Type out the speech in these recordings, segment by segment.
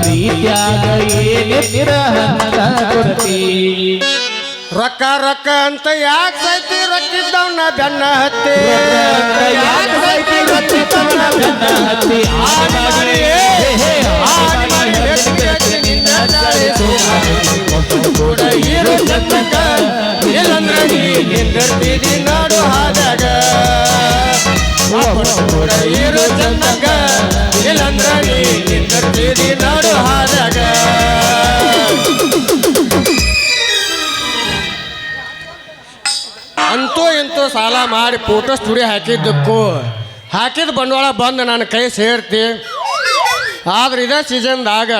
ಪ್ರೀತ್ಯಾಗ ಏನಿರ ಹಂಗ ಕೊಡ್ತಿ ರೊಕ್ಕ ರೊಕ್ಕ ಅಂತ ಯಾಕೆ ಸೈತಿ ರೊಕ್ಕಿದ್ದವನ್ನ ಬೆನ್ನ ಹತ್ತಿ ಯಾಕೆ ಸೈತಿ ರೊಕ್ಕಿದ್ದವನ್ನ ಬೆನ್ನ ಹತ್ತಿ ಕೂಡ ಇರು ಚಂದಕ ಇಲ್ಲಂದ್ರ ನೀ ನಿಂದಿರ್ತಿದಿ ನಾಡು ಹಾದಾಗ ಕೂಡ ಇರು ಚಂದಕ ಇಲ್ಲಂದ್ರ ನೀ ನಿಂದಿರ್ತಿದಿ ನಾಡು ಹಾದಾಗ ಅಂತೂ ಇಂತೂ ಸಾಲ ಮಾಡಿ ಫೋಟೋ ಸ್ಟುಡಿಯೋ ಹಾಕಿದ್ದಕ್ಕೂ ಹಾಕಿದ ಬಂಡವಾಳ ಬಂದು ನನ್ನ ಕೈ ಸೇರ್ತಿ ಆದ್ರೆ ಇದೇ ಸೀಸನ್ದಾಗ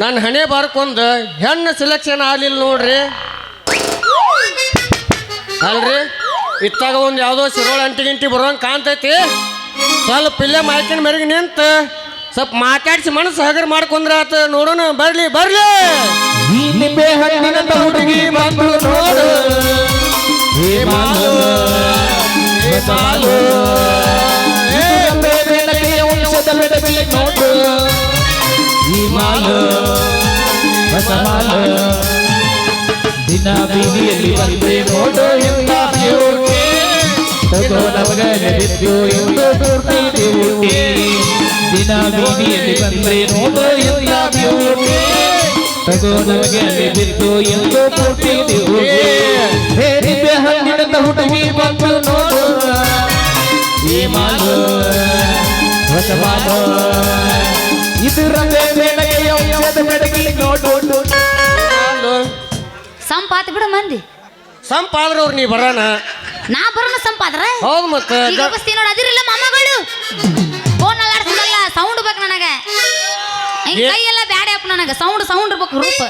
ನನ್ನ ಹಣೆ ಬರ್ಕೊಂದು ಹೆಣ್ಣು ಸೆಲೆಕ್ಷನ್ ಆಗಲಿಲ್ಲ ನೋಡ್ರಿ ಅಲ್ರಿ ಇತ್ತಾಗ ಒಂದು ಯಾವುದೋ ಶಿರೋಳ ಅಂಟಿ ಬರೋಂಗೆ ಕಾಣ್ತೈತಿ ಸ್ವಲ್ಪ ಇಲ್ಲೇ ಮಾಯ್ಕಿನ ಮೇರೆಗೆ ನಿಂತು ಸ್ವಲ್ಪ ಮಾತಾಡಿಸಿ ಮನಸ್ಸು ಹಗರ್ ಮಾಡ್ಕೊಂಡ್ರೆ ಆತ ನೋಡೋಣ ಬರ್ಲಿ ಬರ್ಲಿ ನಿಂಬೆ ಹಣ್ಣಿನ ಹುಡುಗಿ ಮಕ್ಕಳು ನೋಡು ಹೇ ಮಾಲು ಹೇ ಮಾಲು ನೋಡು ಈ ಮಾಲು ಹೊಸ ಮಾಲು ದಿನ ಬೀದಿಯಲ್ಲಿ ಬಂದ್ರೆ ನೋಡು ಎಲ್ಲ ಬ್ಯೂಟಿ ತಗೋ ನಮಗನೆ ಬಿದ್ದು ಎಂದು ಪೂರ್ತಿ ಡ್ಯೂಟಿ ದಿನ ಬೀದಿಯಲ್ಲಿ ಬಂದ್ರೆ ನೋಡು ಎಲ್ಲ ಬ್ಯೂಟಿ ತಗೋ ನಮಗನೆ ಬಿದ್ದು ಎಂದು ಪೂರ್ತಿ ಡ್ಯೂಟಿ ಹೇ ನಿಂಬೆ ಹಣ್ಣಿನ ಹುಡುಗಿ ಮಕ್ಕಳು ನೋಡು ಈ ಮಾಲು ಹೊಸ ಮಾಲು ಇದರ ಬೆಳಗ್ಗೆ ನೋಡು ಸಂಪಾತ ಬಿಡು ಮಂದಿ ಸಂಪಾದ್ರ ಅವ್ರು ನೀ ಬರೋಣ ನಾ ಬರೋಣ ಸಂಪಾದ್ರ ಹೌದು ಮತ್ತೆ ನೋಡ ಅದಿರಲ್ಲ ಮಾಮಗಳು ಫೋನ್ ಅಲ್ಲಾಡ್ಸಲ್ಲ ಸೌಂಡ್ ಬೇಕು ನನಗ ಕೈ ಎಲ್ಲ ಬ್ಯಾಡ ಅಪ್ಪ ನನಗ ಸೌಂಡ್ ಇರ್ಬೇಕು ರೂಪ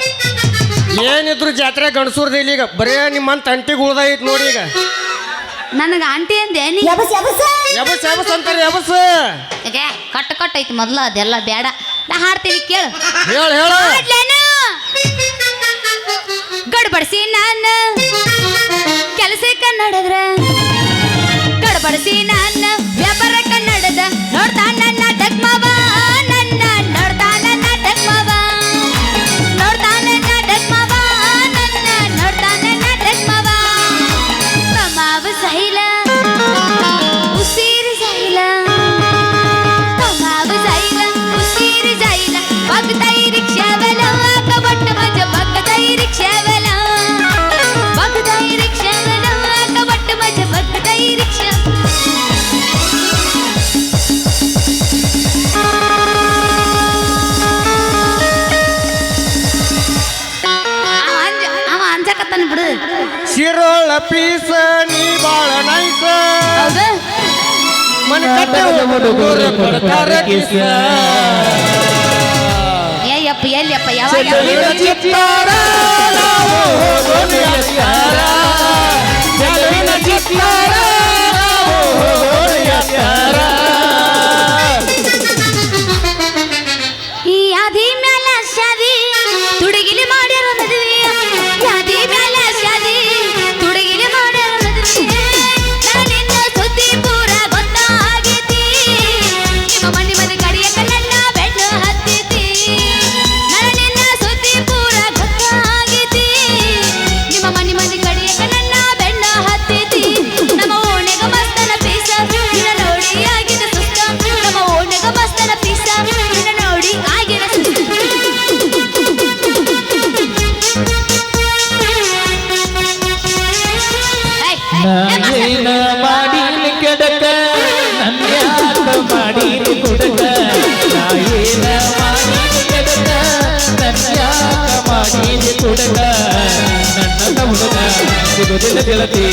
ಏನಿದ್ರು ಜಾತ್ರೆ ಗಣಸೂರ್ದ ಇಲ್ಲಿ ಈಗ ಬರೇ ನಿಮ್ಮಂತ ಅಂಟಿಗೆ ಉಳ್ದೈತ್ ನೋಡಿ ಈಗ ನನಗ ಆಂಟಿ ಅಂದೆ ನೀ ಎಬಸ್ ಎಬಸ್ ಅಂತಾರೆ ಎಬಸ್ ಈಗ ಕಟ್ಟ ಐತಿ ಮೊದ್ಲು ಅದೆಲ್ಲ ಬೇಡ ನಾ ಹಾಡ್ತೀನಿ ಕೇಳು ಹೇಳ ಗಡ್ಬಡಿಸಿ ನಾನು ಕೆಲಸ ಕನ್ನಡದ್ರ ಗಡ್ಬಡಿಸಿ ನಾನು ವ್ಯಾಪಾರ ಕನ್ನಡದ ನೋಡ್ತಾ ನನ್ನ ಡಗ್ಮವ ನನ್ನ ನೋಡ್ತಾ ನನ್ನ ಡಗ್ಮವ ನೋಡ್ತಾ ನನ್ನ ಡಗ್ಮವ ನನ್ನ ನೋಡ್ತಾ ನನ್ನ ಡಗ್ಮವ ತಮಾವ ಸೈಲ ಉಸಿರು ಸೈಲ ತಮಾವ ಸೈಲ ಉಸಿರು ಸೈಲ ಬಗ್ತೈ ರಿಕ್ಷಾವಲ ಕಬಟ್ಟ ಮಜ ಬಗ್ತೈ ರಿಕ್ಷಾವಲ ಬಗ್ತೈ ರಿಕ್ಷಾವಲ ಕಬಟ್ಟ ಮಜ ಬಗ್ತೈ ರಿಕ್ಷಾ ಅವ ಅಂಜಕತ್ತಾನ ಬಿಡು ಶಿರೋಳ ಪೀಸ ನೀ ಬಾಳ ನೈಸ ಹೌದು ಮನೆ ಕಟ್ಟೆ ಹುಡುಗರು ಕೊಡ್ತಾರ ಕಿಸ ಏಯಪ್ಪ ಎಲ್ಲಿಯಪ್ಪ ಯಾವಾಗ ಚೆಲುವಿನ ಚಿತ್ತಾರ ನಾವು ಹೋಗೋಣ ಯಾತ್ಯಾರ ಚೆಲುವಿನ ಚಿತ್ತಾರ ನಾವು ಹೋಗೋಣ ಯಾತ್ಯಾರ ಈ ಯಾದಿ ಮ್ಯಾಲ ಶಾದಿ ತುಡುಗಿಲಿ ಮಾಡ್ಯಾರ ಮದುವೆ ಯಾದಿ ಮ್ಯಾಲ ಶಾದಿ ತುಡುಗಿಲಿ ಮಾಡ್ಯಾರ ಮದುವೆ ನಿನ್ನ ಸುದ್ದಿ ಪೂರ ಗೊತ್ತಾಗೈತಿ ನಿಮ್ಮ ಮನೆ ಕಡಿಯಕ ನನ್ನ ಬೆನ್ನು ಹತ್ತೈತಿ ನಿನ್ನ ಸುದ್ದಿ ಪೂರ ಗೊತ್ತಾಗೈತಿ ನಿಮ್ಮ ಮನೆ ಕಡಿಯಕ ನನ್ನ ಬೆನ್ನು ಹತ್ತೈತಿ ನಮ್ಮ ಓಣೆಗ ಮಸ್ತನ ಪೀಸ ನಿನ್ನ ನೋಡಿ ಆಗಿದೆ ಸುಸ್ತ ನಮ್ಮ ಓಣೆಗ ಮಸ್ತನ ಪೀಸ ನಿನ್ನ ನೋಡಿ ಆಗಿದೆ ಸುಸ್ತ ನಾನೇನ ಮಾಡೀನಿ ಕೆಡಕ ನನ್ಯಾಕ ಮಾಡೀನಿ ಕುಡಕ ನಾಯೇನ ಮಾಡೀನಿ ಕೆಡಕ ನನ್ಯಾಕ ಮಾಡೀನಿ ಕುಡಕ ನನ್ನ ಹುಡುಗ ಸಿಗುದಿಲ್ಲ ಗೆಳತಿ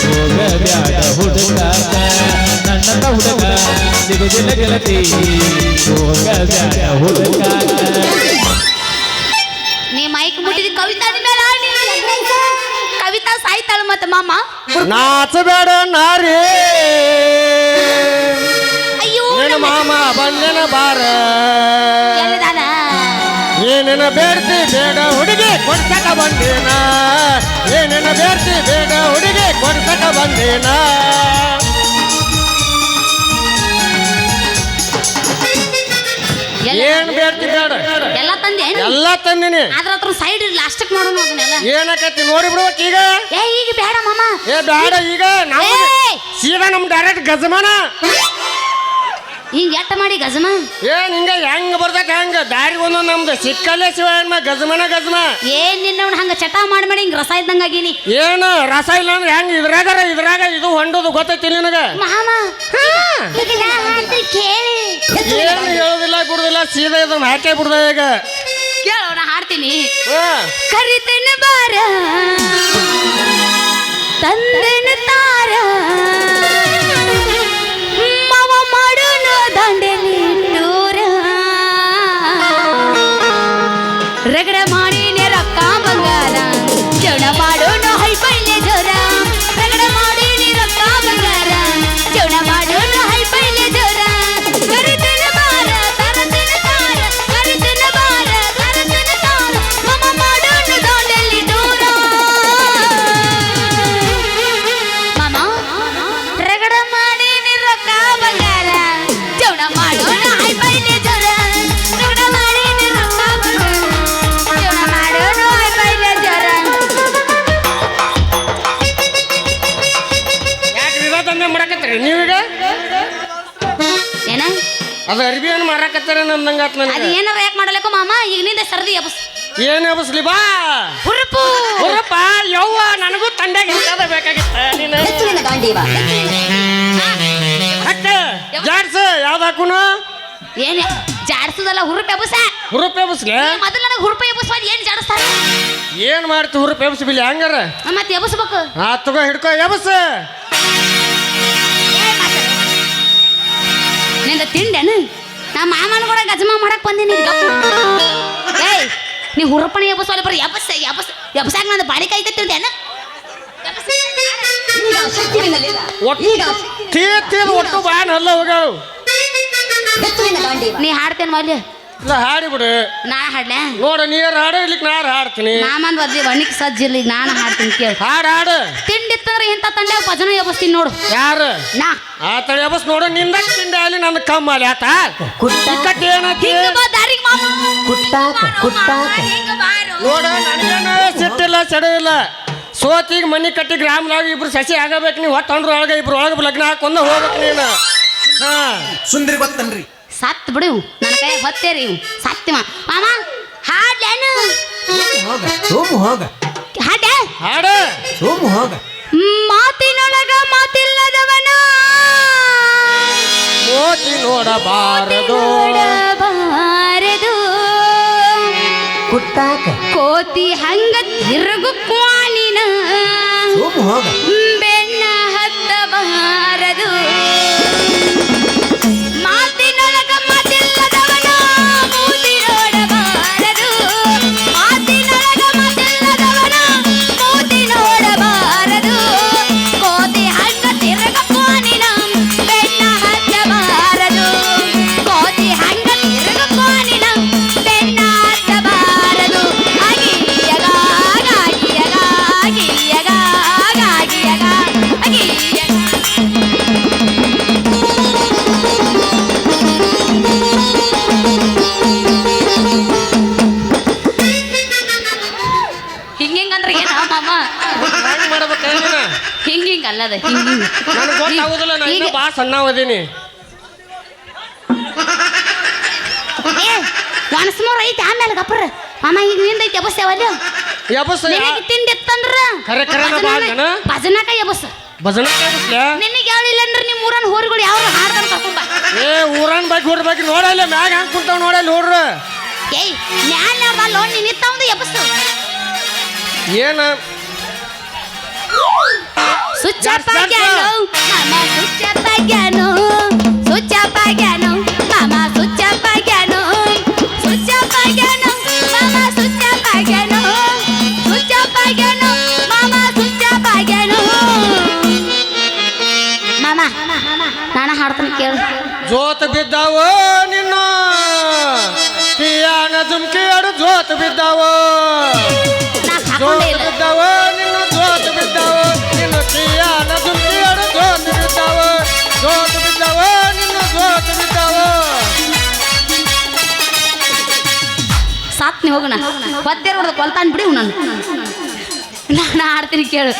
ಹೋಗ ಬ್ಯಾಡ ಹುಡುಗಾಕ ನನ್ನ ಹುಡುಗ ಸಿಗುದಿಲ್ಲ ಗೆಳತಿ ಹೋಗ ಬ್ಯಾಡ ಹುಡುಗಾಕ ನೀ ಮೈಕ್ ಮುಟ್ಟಿದ ಕವಿತಾ ಮೇಲೆ ಕವಿತಾ ಸಾಯ್ತಾಳ ಮತ್ತೆ ಮಾಮ ನಾಚಬೇಡ ನಾರೇ ಅಯ್ಯೋ ನಿನ್ನ ಮಾಮ ಬಂದೆನ ಬಾರ ಎಲ್ಲಿದಾನ ಏನೇನ ಬೇಡ್ತಿ ಬೇಡ ಹುಡುಗಿ ಕೊಡ್ಸಕ ಬಂದೇನ ಏನೇನ ಬೇಡ್ತಿ ಬೇಡ ಹುಡುಗಿ ಕೊಡ್ಸಕ ಬಂದೇನ ಏನ್ ಬೇಡ್ತಿ ಬೇಡ ಎಲ್ಲ ತಂದೆ ಎಲ್ಲ ತಂದಿನಿ. ಅದ್ರ ಹತ್ರ ಸೈಡ್ ಲಾಸ್ಟಕ್ ಮಾಡೋಣ ಅದನ್ನೆಲ್ಲ. ಏನಕತಿ ನೋಡಿ ಬಿಡ್ಬೇಕ ಈಗ. ಈಗ ಬೇಡ ಮಾಮ. ಬೇಡ ಈಗ ನಾವು ಸೀದಾ ನಮ್ ಡೈರೆಕ್ಟ್ ಗಜಮಾನ. ಹಿಂಗ ಎಟ್ಟ ಮಾಡಿ ಗಜಮ ಹಿಂಗ ಹೆಂಗ ಬರ್ತೈತೆ ಹಂಗ ದಾರಿ ಒಂದೊಂದು ನಮ್ದು ಸಿಕ್ಕಲ್ಲೇ ಶಿವ ಗಜಮನ ಗಜಮ. ನಿನ್ನ ಹಂಗ ಚಟ ಮಾಡಿ ಹಿಂಗ ರಸ ಇದ್ದಂಗ ಆಗೀನಿ. ಏನು ರಸ ಇಲ್ಲ ಅಂದ್ರೆ ಹೆಂಗ ಇದ್ರಾಗ ಇದು ಹೊಂಡೋದು ಗೊತ್ತೈತಿ ನಿನಗ. ಮಾಮ ಕೇಳಿ ಏನು ಹೇಳುದಿಲ್ಲ ಬಿಡುದಿಲ್ಲ ಸೀದಾ ಇದನ್ನ ಹಾಕೇ ಬಿಡ್ದ ಈಗ. ಕೇಳೋಣ ಹಾಡ್ತೀನಿ. ಕರಿತನ ಬಾರ ತಂದನ ತಾರ ಮಾವ ಮಾಡೋನು ದಂಡೆಲಿ ಟೂರ ರಗಡ ಮಾಡಿ ರೊಕ್ಕ ಬಂಗಾರ ಜವನ ಮಾಡೋನು ಹೈಪೈಲೆ ಜೋರ ರಗಡ ಮಾಡಿ ರೊಕ್ಕ ಬಂಗಾರ ಜವನ ಮಾಡೋನು ಹೈಪೈಲೆ ಜೋರ ಕರಿತನ ಬಾರ ತರತನ ತಾರ ಕರಿತನ ಬಾರ ತರತನ ತಾರ ಮಾವ ಮಾಡೋನು ದಂಡೆಲಿ ಟೂರ ಮಾಮ ರಗಡ ಮಾಡಿ ರೊಕ್ಕ ಬಂಗಾರ ಜವನ ಮಾಡೋನು ಹೈಪೈಲೆ ಜೋರ ರಗಡ ಮಾಡಿ ರೊಕ್ಕ ಬಂಗಾರ ಜವನ ಮಾಡೋನು ಹೈಪೈಲೆ ಜೋರ. ಯಾಕೆ ವಿರೋಧನೆ ಮಾಡಕತ್ತೀರಿ ನೀವೀಗ? ಏನ ಅದು ಅರ್ಬಿ ಏನು ಮಾರಾಕತ್ತೀರ ನಂದಂಗಾತ್ ಅದು ನನಗೆ. ಏನಾರ ಯಾಕೆ ಮಾಡಲಕ್ಕ ಮಾಮ ಈಗಿನಿಂದ ಸರ್ದಿ ಎಬಸ್ ಏನು ಎಬಸ್ಲಿ ಬಾ ಹುರುಪು ಹುರಪ್ಪ ಯವ್ವ ನನಗೂ ತಂಡ್ಯಾಗ ಇಂಥದ ಬೇಕಾಗಿತ್ತ ನೀನು ಅಕ್ಕ ಜಾಡ್ಸ ಯಾವ್ದು ಹಾಕುನು ಏನೇ ಜಾಡ್ಸದಲ್ಲ ಹುರುಪು ಎಬಸ ಹುರುಪ್ ಎಬಸ್ಲಿ ಮೊದಲು ನನಗೆ ಹುರುಪು ಎಬಸ್ವಾದ ಏನು ಜಾಡಿಸ್ತಾರ ಏನ್ ಮಾಡ್ತಿ ಹುರುಪ್ ಎಬಸ್ ಬಿಲಿ ಹಂಗಾರ ಮತ್ತೆ ಎಬಸ್ಬೇಕು ಆ ತಗೋ ಹಿಡ್ಕೋ ಎಬಸ್. ನಿಂದ ತಿಂಡೇನು ನಾ ಮಾಮನ ಕೂಡ ಗಜಮಾ ಮಾಡಕ್ ಬಂದೀನಿ ಏಯ್ ನೀ ಹುರುಪಣಿ ಎಬಸ್ವಾಲೆ ಬರೀ ಎಬಸ್ ಎಬಸ್ ಎಬಸಾಗ ನಂದು ಬಾಡಿ ಕೈ ಕತ್ತಿದ್ದೇನ ಒಟ್ಟು ಬಾನ್ ಅಲ್ಲ ಹೋಗ್ಯಾಳು. ನೀ ಹಾಡ್ತೇನೆ ಮಲ್ಯ ಇಲ್ಲ ಹಾಡಿ ಬಿಡು. ನಾ ಹಾಡ್ಲೆ ನೋಡ ನೀರ್ ಹಾಡು ಇಲ್ಲಿಕ್ ನಾರು ಹಾಡ್ತೀನಿ. ಮಾಮನ್ ಬದ್ಲಿ ಬಣ್ಣಿಕ್ ಸಜ್ಜಿರ್ಲಿ ನಾನು ಹಾಡ್ತೀನಿ ಕೇಳಿ. ಹಾಡು ತಿಂಡಿತ್ತಂದ್ರೆ ಇಂಥ ತಂಡೆ ಭಜನೆ ಎಬಸ್ತೀನಿ ನೋಡು. ಯಾರು ನಾ ಆ ತಳಿ ಎಬಸ್ ನೋಡು ನಿಂದ ತಿಂಡಿ ಅಲ್ಲಿ ನಂದು ಕಮ್ಮ ಅಲ್ಲಿ ಆತ ಏನತಿ ದಾರಿಗೆ ಮಾಮ ನೋಡ ನನಗೇನು ಸಿಟ್ಟಿಲ್ಲ ಸೆಡವಿಲ್ಲ. ಸೋತಿಗೆ ಮನಿ ಕಟ್ಟಿ ಗ್ರಾಮದಾಗ ಇಬ್ರು ಸಸಿ ಆಗಬೇಕು. ನೀವು ಹೊಟ್ಟಂಡ್ರು ಒಳಗೆ ಇಬ್ರು ಒಳಗೆ ಲಗ್ನ ಹಾಕೊಂಡ ಹೋಗ್ಬೇಕು ನೀನು. ಹಾ ಸುಂದ್ರಿ ಗೊತ್ತನ್ರಿ ಸತ್ ಬಿಡು ನನ್ನ ಕೈ ಹೊತ್ತೇರಿ ಸತ್ಯ ಮಾಮ ಹಾಡ್ಲೇನು ಹೋಗ ಸೋಮು ಹೋಗ ಹಾಡ ಹಾಡು ಸೋಮು ಹೋಗ ಮಾತಿನೊಳಗ ಮಾತಿಲ್ಲದವನ ಮೋತಿ ನೋಡಬಾರದು ನೋಡಬಾರದು ಕುಟ್ಟಾಕ ಕೋತಿ ಹಂಗ ತಿರುಗು ಕ್ವಾನಿನ ಸೋಮು ಹೋಗ ಬೆನ್ನ ಹತ್ತಬಾರದು ಮಾತಿನೊಳಗ ಮಾತಿಲ್ಲದವನ ಮೂತಿ ನೋಡಬಾರದು ಮಾತಿನೊಳಗ ಮಾತಿಲ್ಲದವನ ಮೂತಿ ನೋಡಬಾರದು ಕೋತಿ ಹಂಗ ತಿರುಗ ಕ್ವಾನಿನ ಬೆನ್ನ ಹತ್ತಬಾರದು ಕೋತಿ ಹಂಗ ತಿರುಗ ಕ್ವಾನಿನ ಬೆನ್ನ ಹತ್ತಬಾರದು ಅಗಿಯಗ ಅಗಿಯಗ ಅಗಿಯಗ ಅಗಿಯಗ ಅಗಿಯಗ ಹಿಂಗಿಂಗಂದ್ರೆ ಏನ ಮಾಮ ಹೆಂಗ್ ಮಾಡ್ಬೇಕು ನೀನು? ಹಿಂಗಿಂಗ ಅಲ್ಲದ ಹಿಂಗಿಂಗ ನನಗೆ ಗೊತ್ತಾಗುದಿಲ್ಲ. ನಾನು ಇನ್ನೂ ಭಾಳ ಸಣ್ಣವದೀನಿ. ಒನ್ಸ್ ಮೋರ್ ಐತಿ ಆಮೇಲೆ ಗಪ್ರ ಮಾಮ ಈಗ ನಿಂದ ಐತಿ ಎಬಸ್ತೇವಲ್ಲ ಎಬಸ್ ನಿನಗೆ ತಿಂದಿತ್ತಂದ್ರ ಖರೆ ಖರೇನ ಬಾಳ್ದನ? ಭಜನಕ ಎಬಸ್ ಭಜನೆ ಎಬಸ್ಲ ನಿನಗೆ ಹೇಳಿಲ್ಲ ಅಂದ್ರೆ ನಿಮ್ಮ ಊರನ್ ಹೋರಿಗಳು ಯಾವ ಹಾಡ್ತಾರ ಕರ್ಕೊಂಡ್ ಬಾ ಊರನ್ ಬಗ್ಗೆ ಹುಡ್ಬೇಕು ನೋಡಲ್ಲ ಮ್ಯಾಗ ಹಂಗೆ ಕುಂತಾವ ನೋಡಲ್ಲ ನೋಡ್ರ ಏಯ್ ನ್ಯಾನ್ಯಾರ್ದ ಲೋನ್ ನಿಂತಾವಂದು ಎಬಸ್ ಏನ ಸುಚ್ಚ ಪಾಗ್ಯಾನೋ ಮಾಮ ಸುಚ್ಚ ಪಾಗ್ಯಾನೋ ಸುಚ್ಚ ಪಾಗ್ಯಾನೋ ಮಾಮ ಸುಚ್ಚ ಪಾಗ್ಯಾನೋ ಸುಚ್ಚ ಪಾಗ್ಯಾನೋ ಮಾಮ ಸುಚ್ಚ ಪಾಗ್ಯಾನೋ ಸುಚ್ಚ ಪಾಗ್ಯಾನೋ ಮಾಮ ಸುಚ್ಚ ಪಾಗ್ಯಾನೋ ಮಾಮ ನಾನು ಹಾಡ್ತೀನಿ ಕೇಳು ಜೋತ್ ಬಿದ್ದಾವ ನಿನ್ನ ಕಿಯಾನ ಜುಮ್ಕಿ ಅಡು ಜೋತ್ ಬಿದ್ದಾವ ನಾ ಜೋತ್ ಹಾಕೊಂಡೇ ಇಲ್ಲ ಬಿದ್ದಾವ ನಿನ್ನ ಜೋತ್ ಬಿದ್ದಾವ ನಿನ್ನ ಕಿಯಾನ ಜುಮ್ಕಿ ಅಡು ಜೋತ್ ಬಿದ್ದಾವ ಜೋತ್ ಬಿದ್ದಾವ ನಿನ್ನ ಜೋತ್ ಬಿದ್ದಾವ ಹೋಗೋಣ ಒತ್ತೇರ್ ಹೊಡೆದು ಕೊಲ್ತಾನ್ ಬಿಡಿ ನಾನು ಆಡ್ತೀನಿ ಕೇಳು.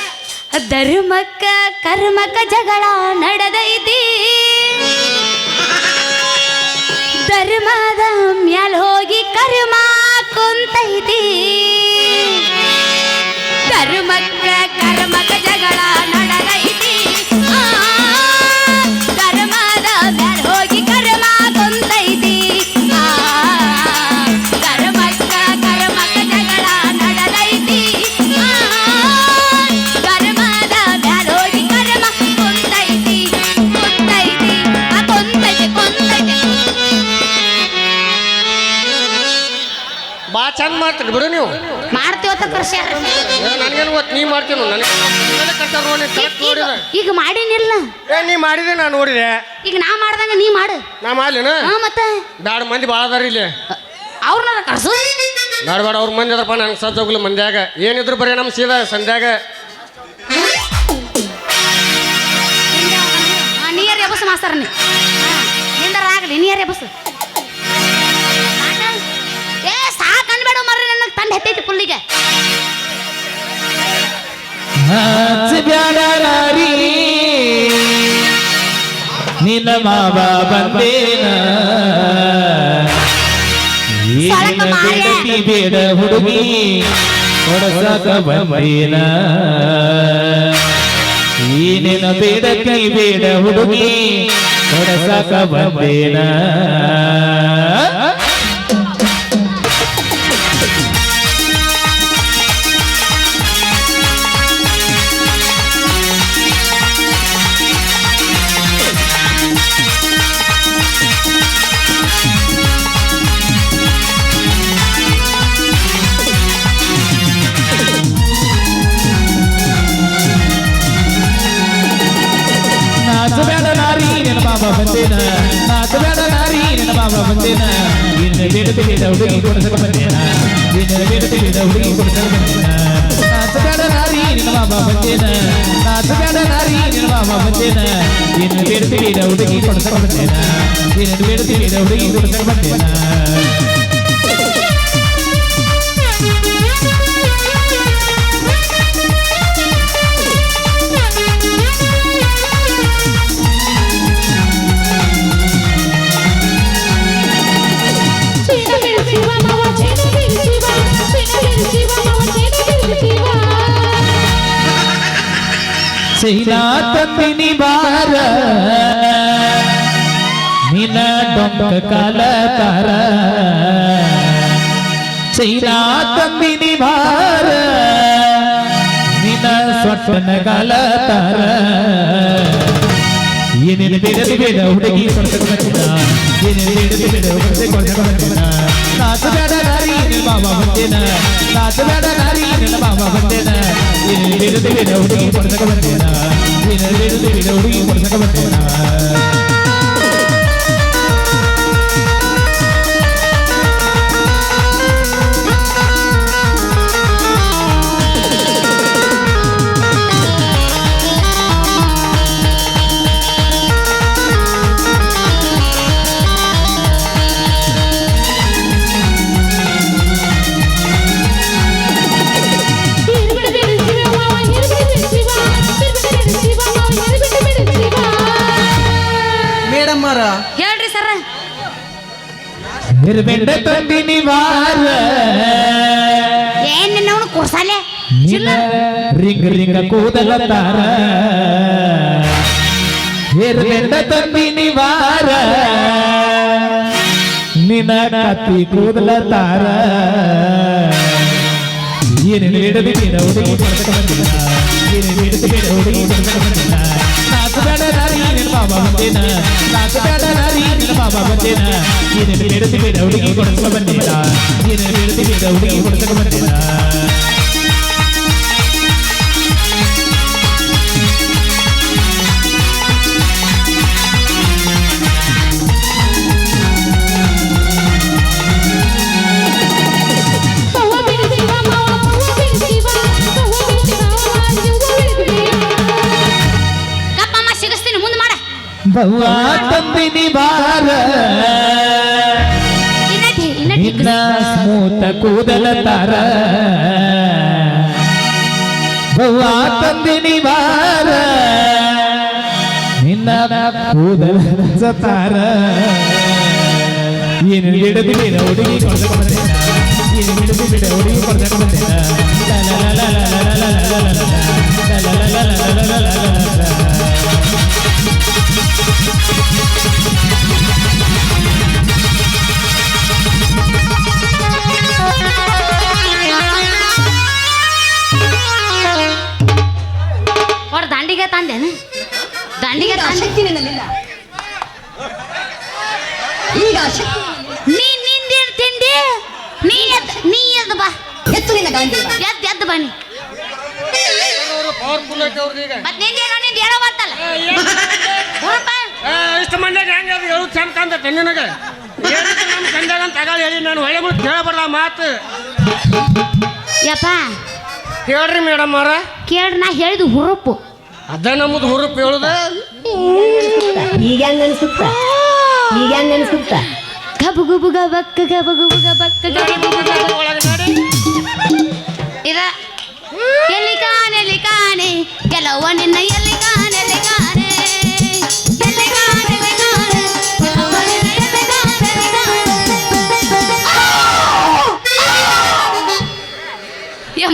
ಧರ್ಮಕ್ಕ ಕರ್ಮಕ್ಕ ಜಗಳ ನಡೆದೈತಿ, ಧರ್ಮದ ಮ್ಯಾಲ ಹೋಗಿ ಕರ್ಮ ಕುಂತೈತಿ. ಧರ್ಮಕ್ಕ ಕರ್ಮಕ್ಕ ಜಗಳ ನಡೆದೈತಿ, ಧರ್ಮದ ಮ್ಯಾಲ ಹೋಗಿ ಕರ್ಮ ಕುಂತೈತಿ. ಧರ್ಮಕ್ಕ ಕರ್ಮಕ್ಕ ಜಗಳ ನಡೆದೈತಿ, ಧರ್ಮದ ಮ್ಯಾಲ ಹೋಗಿ ಕರ್ಮ ಕುಂತೈತಿ. ಕುಂತೈತಿ ಕುಂತೈತಿ ಕುಂತೈತಿ. ಬಾ ಚಂದ ಮಾಡ್ತೀರಿ ಬಿಡು ನೀವು. ಮಾಡ್ತೀವತ್ತ ಕೃಷಿ ನನಗೇನು ಗೊತ್ತು, ನೀ ಮಾಡ್ತೀನಿ ನನಗೆ ಕರ್ತಾರ ನೋಡಿ ಕರೆಕ್ಟ್ ನೋಡಿದ. ಈಗ ಮಾಡೀನಿಲ್ಲ, ನೀ ಮಾಡಿದೆ ನಾನು ನೋಡಿದೆ. ಈಗ ನಾ ಮಾಡ್ದಂಗ ನೀ ಮಾಡು. ನಾ ಮಾಡ್ಲಿನ ಮತ್ತೆ ಬ್ಯಾಡ ಮಂದಿ ಭಾಳ ಅದಾರ ಇಲ್ಲಿ. ಅವ್ರನ್ನ ಕರ್ಸು. ಬೇಡ ಬೇಡ ಅವ್ರ ಮಂದಿ ಅದ್ರಪ್ಪ, ನಂಗೆ ಸಜ್ಜೋಗ್ಲಿ ಮಂದ್ಯಾಗ ಏನಿದ್ರು ಬರೀ ನಮ್ಮ ಸೀದಾ ಸಂಧ್ಯಾಗ. ನೀರ್ ಎಬಸ್ ಮಾಸ್ತರ ನಿಂದರ ಆಗಲಿ, ನೀರ್ ಎಬಸ್. ಏ ಸಾಕು ಅನ್ಬೇಡ ಮರ್ರಿ, ನನಗೆ ತಂಡ ಹೆತ್ತೈತಿ ಪುಲ್ಲಿಗೆ. ಬ್ಯಾಡಾರಿ ನಿನ್ನ ಮಾವ ಬಂದೇನ, ಬೇಡತಿ ಬೇಡ ಹುಡುಗಿ ಕೊಡಸಾಕ ಬಂದೇನ. ಏನೇನ ಬೇಡತಿ ಬೇಡ ಹುಡುಗಿ ಕೊಡಸಾಕ ಬಂದೇನ. ನಾಚಬೇಡ ನಾರಿ ನಿನ್ನ ಬಾಬಾ ಬಂದೇನ, ನಾಚಬೇಡ ನಾರಿ ನಿನ್ನ ಬಾಬಾ ಬಂದೇನ. ನಿನ್ನ ಬೇಡತಿ ಬೇಡ ಹುಡುಗಿ ಕೊಡಸಕ ಬಂದೇನ, ನಿನ್ನ ಬೇಡತಿ ಬೇಡ ಹುಡುಗಿ ಕೊಡಸಕ ಬಂದೇನ. ನಾಚಬೇಡ ನಾರಿ ನಿನ್ನ ಬಾಬಾ ಬಂದೇನ, ನಾಚಬೇಡ ನಾರಿ ನಿನ್ನ ಬಾಬಾ ಬಂದೇನ. ನಿನ್ನ ಬೇಡತಿ ಬೇಡ ಹುಡುಗಿ ಕೊಡಸಕ ಬಂದೇನ, ನಿನ್ನ ಬೇಡತಿ ಬೇಡ ಹುಡುಗಿ ಕೊಡಸಕ ಬಂದೇನ. ಚೈನಾ ತಂದಿನಿ ಬಾರ ನಿನ್ನ ಡೊಂಕ ಕಾಲ ತಾರ, ಚೈನಾ ತಂದಿನಿ ಬಾರ ನಿನ್ನ ಸೊಟ್ಟನ ಕಾಲ ತಾರ. ಏನೇನು ಬೇಡದಿ ಬೇಡ ಹುಡುಗಿ ಕೊಡ್ಸಕ ಬಂದಿನ, ಏನೇನು ಬೇಡದಿ ಬೇಡ ಹುಡುಗಿ ಕೊಡ್ಸಕ ಬಂದಿನ. ನಾಚಬೇಡ ನಾರಿ ನಿನ್ನ ಬಾಬಾ ಬಂದೇನ, ನಾಚಬೇಡ ನಾರಿ ನಿನ್ನ ಬಾಬಾ ಬಂದೇನ. ಏನೇನು ಬೇಡದಿ ಬೇಡ ಹುಡುಗಿ ಕೊಡ್ಸಕ ಬಂದೇನ, ಏನೇನು ಬೇಡದಿ ಬೇಡ ಹುಡುಗಿ ಕೊಡ್ಸಕ ಬಂದೇನ. ಹೇಳ್ರಿ ಸರ್. ನಿರ್ಬೆಂಡ ತಂದಿನಿ ಬಾರ ಏನ್ ನಿನ್ನವನು ಕೂರ್ಸಾಲೆ ರಿಂಗ ರಿಂಗ ಕೂದಲ ತಾರ. ನಿರ್ಬೆಂಡ ತಂದಿನಿ ಬಾರ ನಿನ್ನ ಕತ್ತಿ ಕೂದಲ ತಾರ. ಏನೇನು ಬೇಡದಿ ಬೇಡ ಹುಡುಗಿ ಕೊಡ್ಸಕ ಬಂದಿನ, ಏನೇನು ಬೇಡದಿ ಬೇಡ ಹುಡುಗಿ ಕೊಡ್ಸಕ ಬಂದಿನ. ನಾಚಬೇಡ ನಾರಿ ನಿನ್ನ ಬಾಬಾ ಬಂದೇನ, ನಾಚಬೇಡ ನಾರಿ ನಿನ್ನ ಬಾಬಾ ಬಂದೇನ. ಏನೇನು ಬೇಡದಿ ಬೇಡ ಹುಡುಗಿ ಕೊಡ್ಸಕ ಬಂದಿನ, ಏನೇನು ಬೇಡದಿ ಬೇಡ ಹುಡುಗಿ ಕೊಡ್ಸಕ ಬಂದಿನ. ಬವ್ವ ತಂದಿನಿ ಬಾರ ನಿನ್ನ ಸ್ಮೂತ ಕೂದಲ ತಾರ ಬವ್ವ ತಂದಿನಿ ಬಾರ ನಿನ್ನ ಕೂದಲ ಸತಾರ ಏನು ಹಿಡಿದು ಬಿಡ ಹುಡುಗಿ ಕೊಡ್ಸಕ್ಕೆ ಬಂದೇನ ಏನು ಹಿಡಿದು ಬಿಡ ಹುಡುಗಿ ಕೊಡ್ಸಕ್ಕೆ ಬಂದೇನ ಹೊರ ದಾಂಡಿಗೆ ತಂದೇನು ದಾಂಡಿಗೆ ಶಕ್ತಿ ನಿನ್ನಲ್ಲಿಲ್ಲ ಈಗ ನಿಂದೇನು ತಿಂಡಿ ನೀ ಎದ್ದು ಬಾ ಎತ್ತು ನಿನ್ನ ಗಾಂಧಿ ಎದ್ದು ಬನ್ನಿ ಪವರ್ಫುಲ್ ಐತೆ ಅವ್ರದ್ದು ಈಗ ಮತ್ತೆ ನಿಂದೇನೋ ನಿಂದು ಹೇಳೋ ಬರ್ತಲ್ಲ ಇಷ್ಟು ಮಂದಿಗೆ ಹೆಂಗೆ ಅದು ಹೇಳು ಚಂದ ತಂದತ್ತೆ ನಿನಗೆ ನಮ್ಮ ತಂದಾಗ ಅಂತ ತಗೊಳ್ಳಿ ಹೇಳಿ ನಾನು ಹೊಳೆ ಮುಟ್ಟು ಕೇಳಬಾರ್ದ ಮಾತು ಯಪ್ಪ ಹೇಳ್ರಿ ಮೇಡಮ್ ಅವರ ಕೇಳ್ರಿ ನಾ ಹೇಳಿದ್ದು ಹುರುಪು ಅದ ನಮ್ಮದು ಹುರುಪ್ ಹೇಳುದ ಈಗ ಹೆಂಗ ಅನ್ಸುತ್ತ ಈಗ ಹೆಂಗ ಅನ್ಸುತ್ತ ಗಬು ಗುಬು ಗಬಕ್ಕ ಗಬು ಗುಬು ಗಬಕ್ಕ ಒಳಗೆ ನೋಡಿ ಇದ ಎಲ್ಲಿ ಕಾಣೆ ಕೆಲವ ನಿನ್ನ ಎಲ್ಲಿ ಕಾಣೆ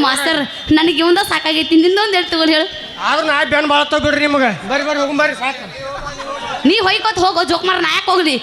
ಮಾಸ್ತರ್ ನನಗೆ ಇವಂದ ಸಾಕಾಗೈತಿ ನಿಂದೊಂದು ಹೇಳಿ ತಗೋರಿ ಹೇಳು ಆದ್ರೂ ನಾ ಬೆನ್ ಬಾಳತ್ತವ ಬಿಡ್ರಿ ನಿಮಗೆ ಬರ್ರಿ ಹೋಗಂಬರ್ರಿ ಸಾಕು ನೀ ಹೊಯ್ಕೋತ ಹೋಗೋ ಜೋಕ್ ಮಾರ ನಾ ಯಾಕೆ ಹೋಗ್ಲಿ